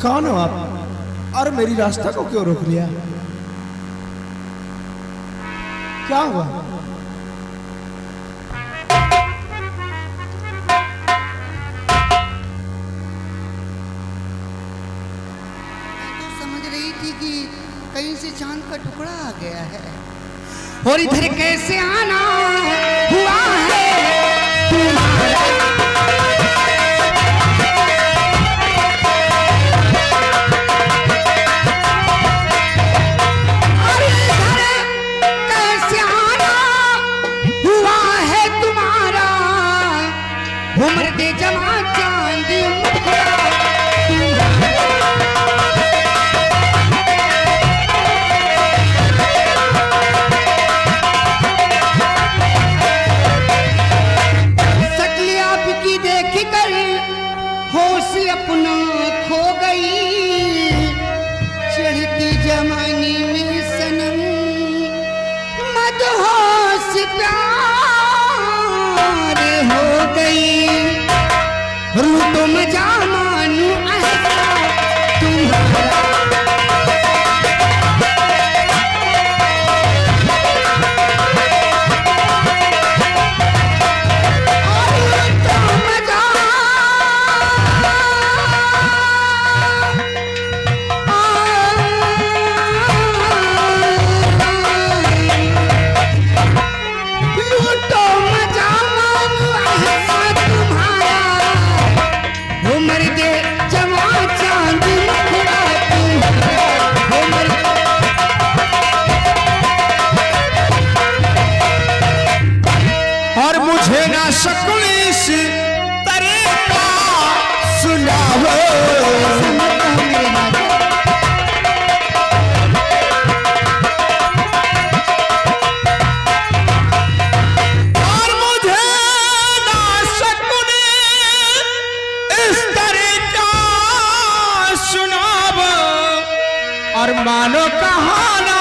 कौन हो आप और मेरी रास्ता को क्यों रोक लिया? क्या हुआ? कहीं से चांद का टुकड़ा आ गया है और इधर कैसे आना हुआ है तुम्हारा। अरे इधर कैसे आना हुआ है तुम्हारा, उम्र दे जमा चांद मुखड़ा। अपना खो गई चढ़ती जवानी में सनम, मदहोश प्यार हो गई। रूठो मजा मानू ऐसा तुम्हारा। और मानो कहाना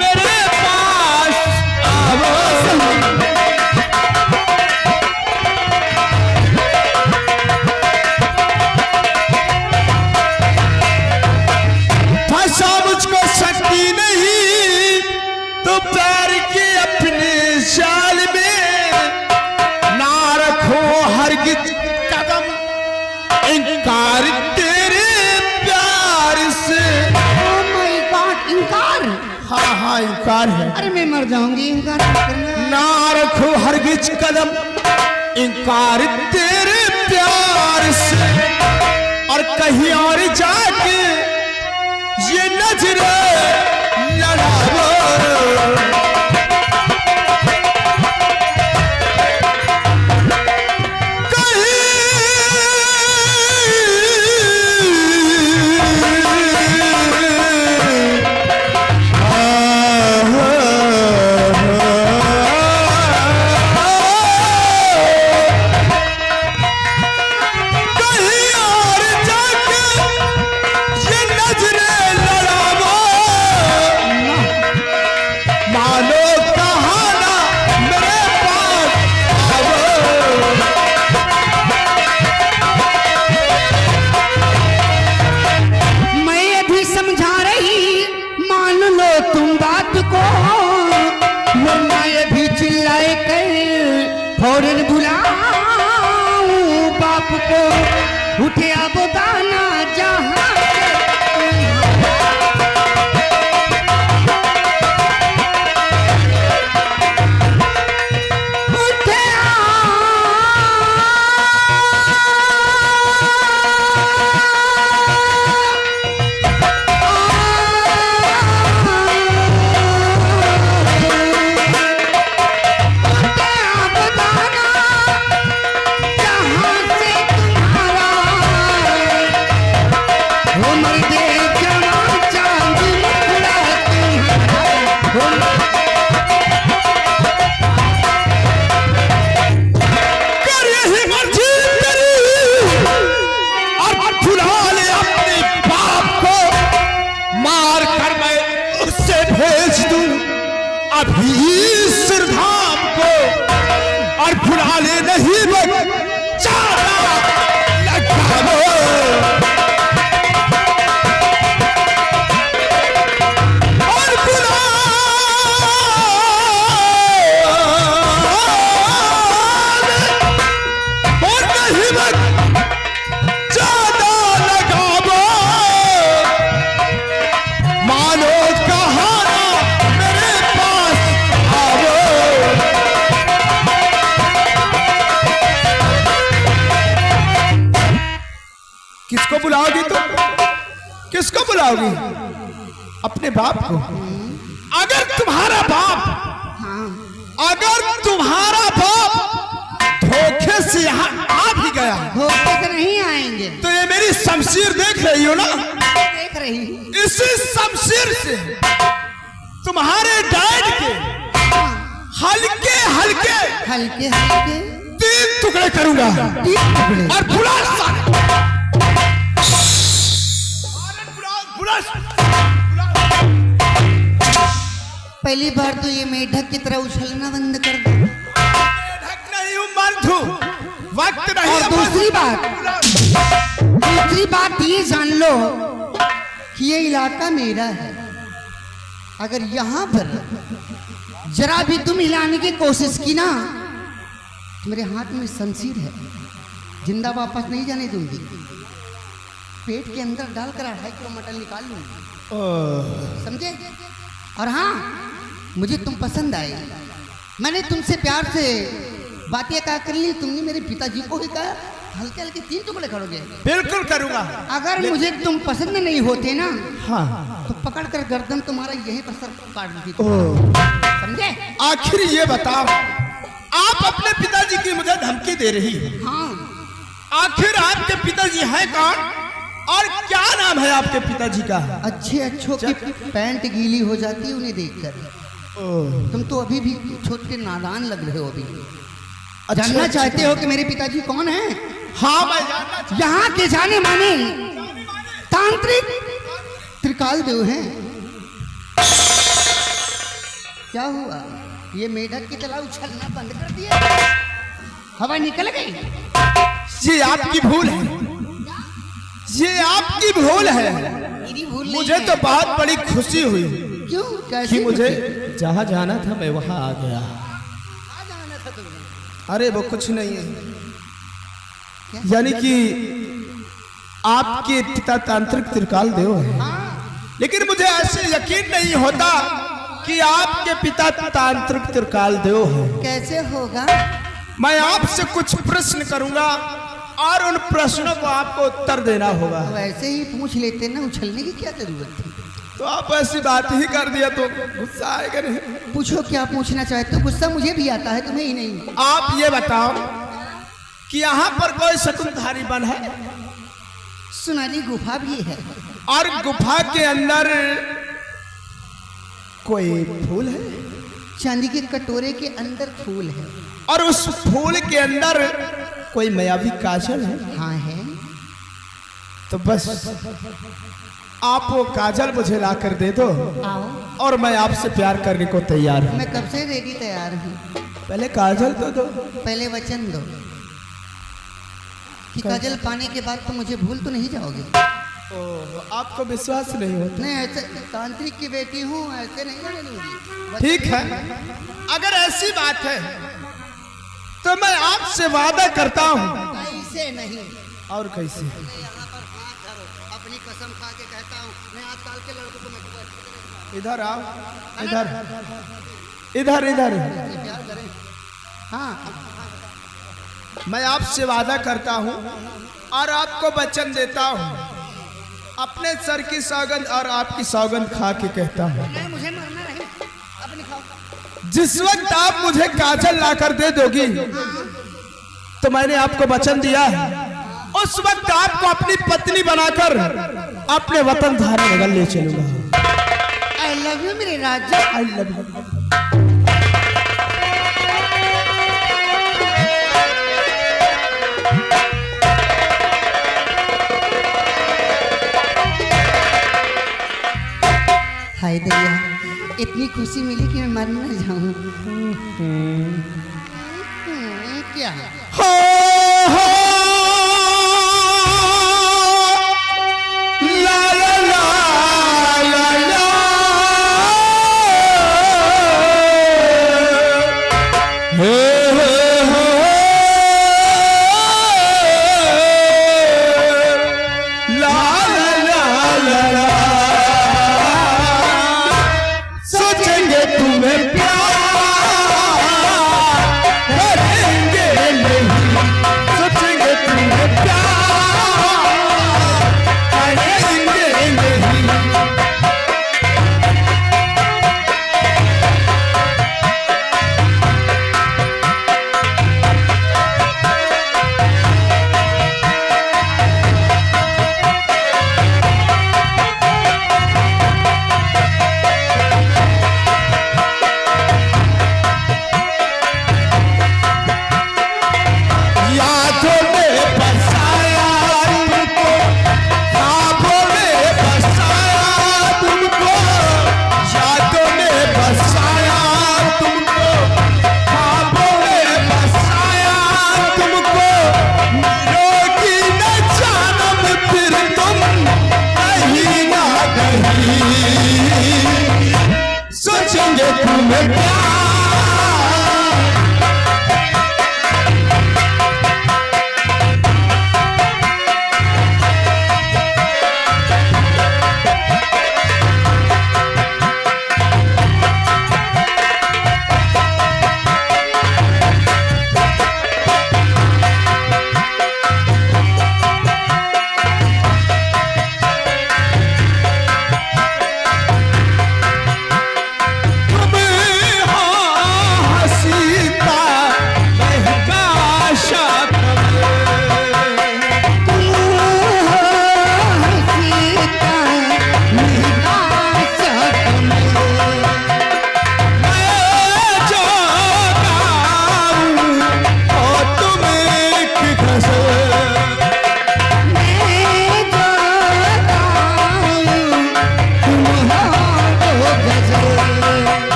मेरे पास आओ। फंसा मुझको शक्ति नहीं तो प्यार के अपने जाल में, ना रखो हरगिज कदम इनकार तेरे प्यार से। इनकार? हाँ हाँ इनकार है। अरे मैं मर जाऊंगी, इनकार करना। ना रखो हरगिज कदम इनकार तेरे प्यार से, और कहीं और जाके ये नजरें लड़ाओ। फौरन बुलाऊं बाप को, उठे अब दाना जहां सिरधाम को, और भुला ले नहीं वो चारा लगा। बुलाओगी तो किसको बुलाओगी? अपने बाप को। अगर तुम्हारा बाप धोखे से यहाँ आ भी गया, धोखे से नहीं आएंगे। तो ये मेरी शमशीर देख रही हो ना? देख रही। इसी शमशीर से तुम्हारे डैड के हल्के हल्के हल्के हल्के 3 टुकड़े करूंगा 3 टुकड़े। और बुला पहली बार तो ये मेढक की तरह उछलना बंद कर दो। मेढक नहीं हूं, मर्द हूं, वक्त नहीं। और दूसरी बात ये जान लो कि ये इलाका मेरा है। अगर यहाँ पर जरा भी तुम हिलाने की कोशिश की ना, तो मेरे हाथ में शमशीर है, जिंदा वापस नहीं जाने दूंगी। पेट के अंदर डालकर 2.5 किलो मटन निकाल लूंगी, समझे? और हाँ, मुझे तुम पसंद आए। मैंने तुमसे प्यार से बातें कहा कर ली, तुमने मेरे पिताजी को ही कहा हल्के हल्के 3 टुकड़े करोगे। बिल्कुल करूंगा। अगर मुझे तुम पसंद नहीं होते ना, हाँ, तो पकड़ कर गर्दन तुम्हारा यहीं पर सर काट दी, समझे? आखिर ये बताओ, आप अपने पिताजी की मुझे धमकी दे रही हो। हाँ। आखिर आपके पिताजी हैं कौन और क्या नाम है आपके पिताजी का? अच्छों की पैंट गीली हो जाती है उन्हें देखकर। तुम तो अभी भी छोटे नादान लग रहे हो। अभी जानना चाहते हो कि मेरे पिताजी कौन हैं? हाँ, मैं जानना चाहता। यहाँ के जाने माने तांत्रिक त्रिकाल देव हैं। क्या हुआ? ये मेढक की तरह उछलना बंद कर दिया, हवा निकल गई। ये आपकी भूल है, ये आपकी भूल है। मेरी भूल नहीं मुझे है। तो बहुत बड़ी खुशी हुई। क्यों? कैसे? कि मुझे जहाँ जाना था मैं वहाँ आ गया। जाना था तुम्हें? अरे वो कुछ नहीं है, क्या? यानी कि आपके पिता तांत्रिक त्रिकाल देव है, लेकिन मुझे ऐसे यकीन नहीं होता कि आपके पिता तांत्रिक त्रिकाल देव है। कैसे होगा? मैं आपसे कुछ प्रश्न करूंगा और उन प्रश्नों को आपको उत्तर देना होगा। वैसे ही पूछ लेते ना, उछलने की क्या जरूरत थी? तो आप ऐसी बात ही कर दिया तो गुस्सा आएगा नहीं? पूछो क्या पूछना चाहते हो। गुस्सा मुझे भी आता है, तुम्हें ही नहीं। आप ये बताओ कि यहाँ पर कोई शकुंतलाधारी वन है? सुनहरी गुफा भी है। और गुफा के अंदर कोई फूल है? चांदी के कटोरे के अंदर फूल है। और उस फूल के अंदर कोई मायावी काजल है? हाँ है। तो बस आप वो काजल मुझे ला कर दे दो आओ, और मैं आपसे प्यार करने को तैयार हूँ। मैं कब से रेडी तैयार हूँ। पहले काजल तो दो। पहले वचन दो कि काजल पाने के बाद तो मुझे भूल तो नहीं जाओगे। आपको विश्वास नहीं होता? नहीं, ऐसे तांत्रिक की बेटी हूँ, ऐसे नहीं जाने दूंगी। ठीक है, अगर ऐसी बात है तो मैं आपसे वादा करता हूँ। ऐसे नहीं। और कैसे? यहाँ पर हाथ धरो, अपनी कसम खा के कहता हूँ, मैं आजकल के लड़कों को मैं इधर आओ, इधर इधर इधर। प्यार करें। हाँ, मैं आपसे वादा करता हूँ और आपको वचन देता हूँ, अपने सर की सौगंध और आपकी सौगंध खा के कहता हूँ, नहीं मुझे मरना नहीं, अपनी खाओ। जिस वक्त आप मुझे काजल लाकर दे दोगी तो मैंने आपको वचन दिया है, उस वक्त आपको अपनी पत्नी बनाकर अपने वतन धारा नगर ले चलूंगा। आई लव यू मेरे राजा। I love you. हाय दरिया, इतनी खुशी मिली कि मैं मर न जाऊं। क्या हो ला ला ला ला ला हो ला ला ला ला सोचेंगे तुम्हें प्यार करेंगे नहीं, सोचेंगे तुम्हें प्यार सोचेंगे तुम्हें प्यार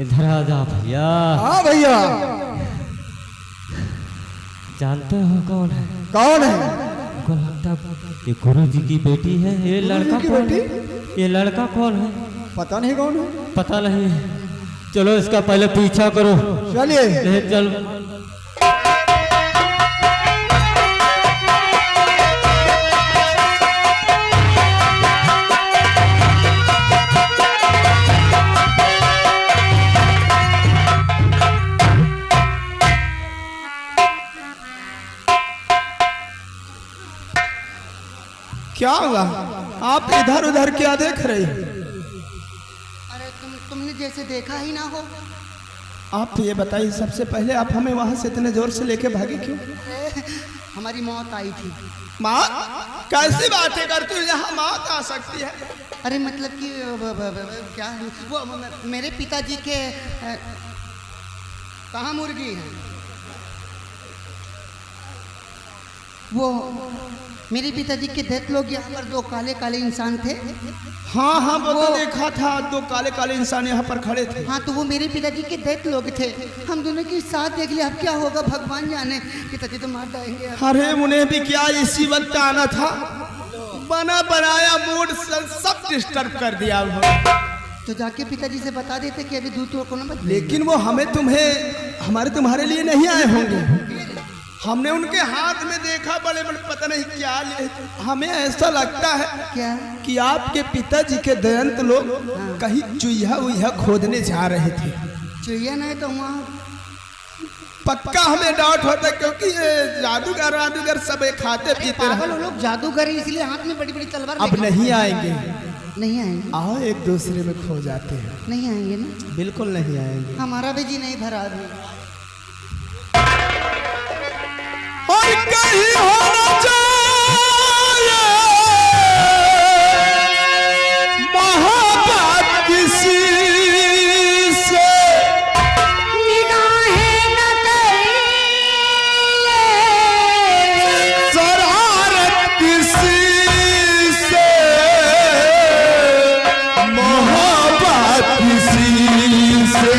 इधर आ जा भैया। हाँ भैया। जानते हो कौन है? कौन है? को लगता ये गुरु जी की बेटी है। ये लड़का कौन है? ये लड़का कौन है? पता नहीं कौन है। पता नहीं। चलो इसका पहले पीछा करो। चलिए चल। क्या हुआ? आप इधर उधर क्या देख रहे हैं? अरे तुमने जैसे देखा ही ना हो। आप ये बताइए, सबसे पहले आप हमें वहां से इतने जोर से लेके भागे क्यों? हमारी मौत आई थी। मौत? कैसी बातें करती हो? यहाँ मौत आ सकती है? अरे मतलब कि क्या है वो मेरे पिताजी के कहाँ मुर्गी है वो मेरे पिताजी के डेथ लोग यहाँ पर दो काले काले इंसान थे। हाँ हाँ वो तो देखा था, दो काले काले इंसान यहाँ पर खड़े थे। हाँ तो वो मेरे पिताजी के डेथ लोग थे। हम दोनों के साथ देख लिया, अब क्या होगा भगवान जाने। पिताजी तो मार जाएंगे। अरे उन्हें भी क्या इसी वक्त आना था? बना बनाया मूड सब डिस्टर्ब कर दिया। तो जाके पिताजी से बता देते कि अभी दूध को ना मत। लेकिन वो तुम्हारे लिए नहीं आए होंगे। हमने उनके हाथ में देखा, बड़े बड़े पता नहीं क्या ले। हमें ऐसा लगता है क्या कि आपके पिताजी के दयंत लोग कहीं चुईहा उइहा खोदने जा रहे थे। चुहिया नहीं तो वहाँ पक्का हमें डाउट होता है, क्योंकि ये जादूगर सब एक खाते पीते पागल रहे। वो लोग जादूगर हैं, इसलिए हाथ में बड़ी बड़ी तलवार अब लेके- नहीं आएंगे। नहीं आएंगे। आओ एक दूसरे में खो जाते हैं। नहीं आएंगे ना, बिल्कुल नहीं आएंगे। हमारा भी जी नहीं भरा अभी। और कहीं होना चाहिए मोहब्बत किसी से, निगाहें न करिए, शरारत किसी से, मोहब्बत किसी से।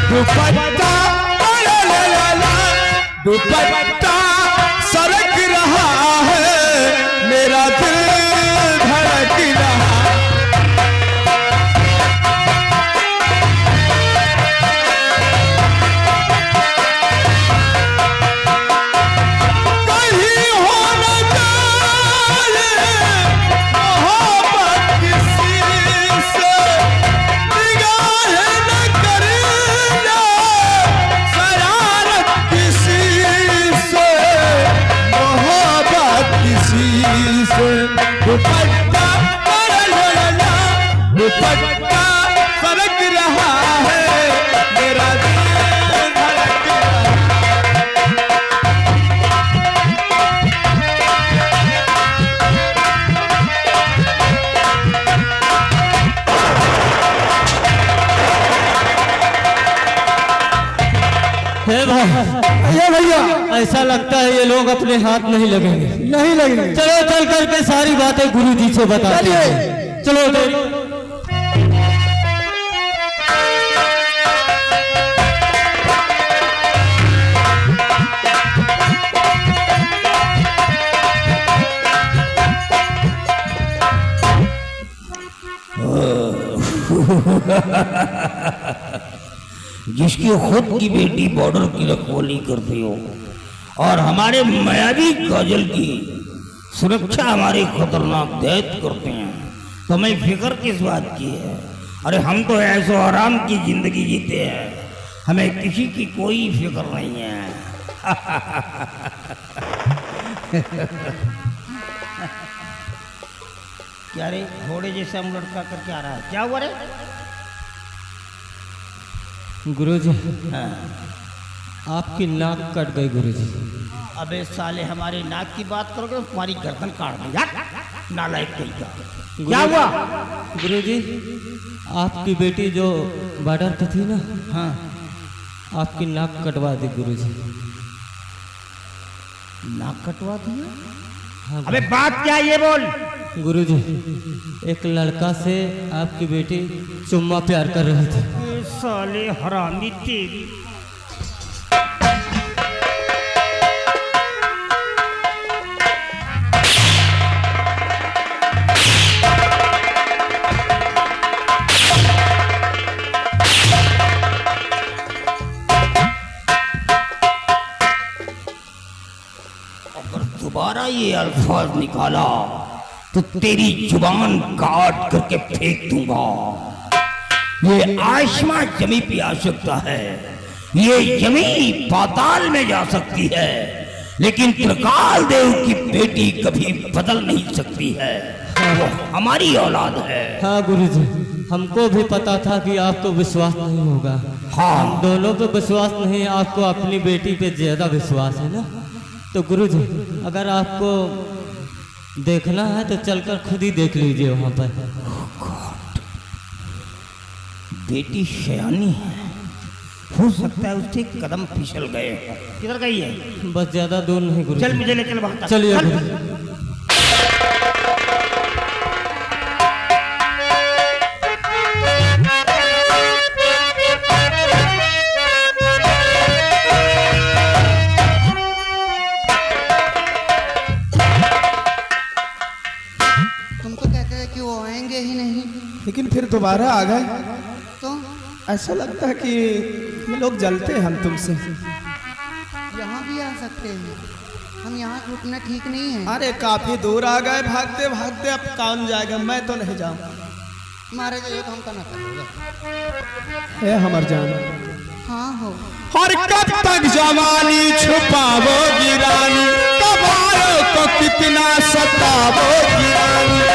दुपट्टा ला ला ला ला, दुपट्टा सरक रहा है, मेरा दिल धड़क रहा। कहीं होना चाहिए मोहब्बत किसी से, निगाहें न करिए, शरारत किसी से, मोहब्बत किसी से। दुपट्टा ला ला ला ला, दुपट्टा सरक रहा है, मेरा दिल धड़क रहा। हे भाई, ये भैया ऐसा लगता है ये लोग अपने हाथ नहीं लगेंगे। नहीं लगेंगे। चलो चल करके सारी बातें गुरु जी से बताते हैं। चलो जिसकी खुद की बेटी बॉर्डर की रखवाली करती हो और हमारे मायावी काजल की सुरक्षा हमारे खतरनाक दैत्य करते हैं, तो हमें फिक्र किस बात की है? अरे हम तो ऐसो आराम की जिंदगी जीते हैं, हमें किसी की कोई फिक्र नहीं है। क्या रे घोड़े जैसा हम लड़का करके आ रहा है, क्या हुआ रे? गुरुजी, हाँ। आपकी नाक कट गई गुरुजी। अबे साले हमारे नाक की बात करोगे तो तुम्हारी गर्दन काट दूंगा, नालायक कहीं का। क्या हुआ? गुरुजी, आपकी बेटी जो बॉर्डर पे थी ना, हाँ, आपकी नाक कटवा दी गुरुजी। नाक कटवा दिया? हाँ अबे बात क्या है ये बोल। गुरुजी, एक लड़का से आपकी बेटी चुम्मा प्यार कर रही थी। ए साले हरामी तेरी। अगर दोबारा ये अल्फाज निकाला तो तेरी जुबान काट करके फेंक दूंगा। ये आसमां जमी पे आ सकता है, ये जमी पाताल में जा सकती है, लेकिन त्रिकाल देव की बेटी कभी बदल नहीं सकती है। वो हमारी औलाद है। हाँ गुरुजी, हमको भी पता था कि आपको विश्वास नहीं होगा। हाँ। हम दोनों पे विश्वास नहीं, आपको अपनी बेटी पे ज्यादा विश्वास है ना। तो गुरुजी, अगर आपको देखना है तो चलकर खुद ही देख लीजिए वहाँ पर। बेटी शयानी है, हो सकता है उससे कदम फिसल गए। किधर गई है? बस ज्यादा दूर नहीं गुरुजी। चल मुझे ले चल वहाँ तक। चलिए चल। गुरुजी। तुम तो कहते थे कि वो आएंगे ही नहीं। लेकिन फिर दोबारा आ गए। ऐसा लगता है कि हम लोग जलते हैं हम तुमसे। यहाँ भी आ सकते हैं, हम यहाँ रुकना ठीक नहीं है। अरे काफी दूर आ गए भागते भागते, अब कौन जाएगा, मैं तो नहीं जाऊँ। मारे जाइए तो हम करना करोगे। है हमर जान। हाँ हो। और कब तक जवानी छुपावोगी रानी, कब आओ तो कितना सतावोगी रानी।